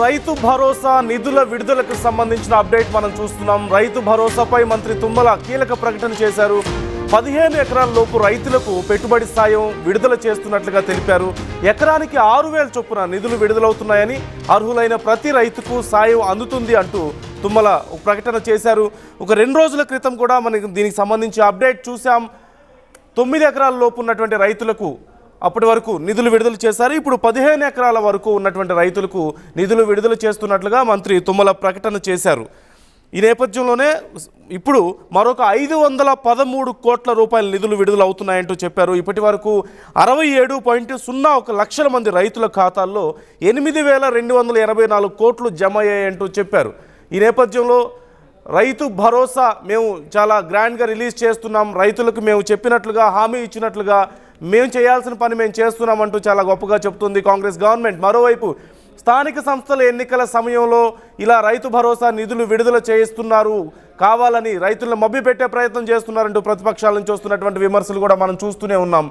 రైతు భరోసా నిధుల విడుదలకు సంబంధించిన అప్డేట్ మనం చూస్తున్నాం. రైతు భరోసాపై మంత్రి తుమ్మల కీలక ప్రకటన చేశారు. 15 ఎకరాల లోపు రైతులకు పెట్టుబడి సాయం విడుదల చేస్తున్నట్లుగా తెలిపారు. ఎకరానికి 6,000 చొప్పున నిధులు విడుదలవుతున్నాయని, అర్హులైన ప్రతి రైతుకు సాయం అందుతుంది అంటూ తుమ్మల ప్రకటన చేశారు. ఒక 2 రోజుల క్రితం కూడా మనకి దీనికి సంబంధించి అప్డేట్ చూసాం. 9 ఎకరాల లోపు ఉన్నటువంటి రైతులకు అప్పటి వరకు నిధులు విడుదల చేశారు. ఇప్పుడు 15 ఎకరాల వరకు ఉన్నటువంటి రైతులకు నిధులు విడుదల చేస్తున్నట్లుగా మంత్రి తుమ్మల ప్రకటన చేశారు. ఈ నేపథ్యంలోనే ఇప్పుడు మరొక 513 కోట్ల రూపాయల నిధులు విడుదల అవుతున్నాయంటూ చెప్పారు. ఇప్పటి వరకు 67.01 లక్షల మంది రైతుల ఖాతాల్లో 8,284 కోట్లు జమ అయ్యాయంటూ చెప్పారు. ఈ నేపథ్యంలో రైతు భరోసా మేము చాలా గ్రాండ్గా రిలీజ్ చేస్తున్నాం, రైతులకు మేము చెప్పినట్లుగా హామీ ఇచ్చినట్లుగా మేము చేయాల్సిన పని మేము చేస్తున్నామంటూ చాలా గొప్పగా చెప్తుంది కాంగ్రెస్ గవర్నమెంట్. మరోవైపు స్థానిక సంస్థల ఎన్నికల సమయంలో ఇలా రైతు భరోసా నిధులు విడుదల చేయిస్తున్నారు, కావాలని రైతులను మభ్యపెట్టే ప్రయత్నం చేస్తున్నారంటూ ప్రతిపక్షాల నుంచి వస్తున్నటువంటి విమర్శలు కూడా మనం చూస్తూనే ఉన్నాం.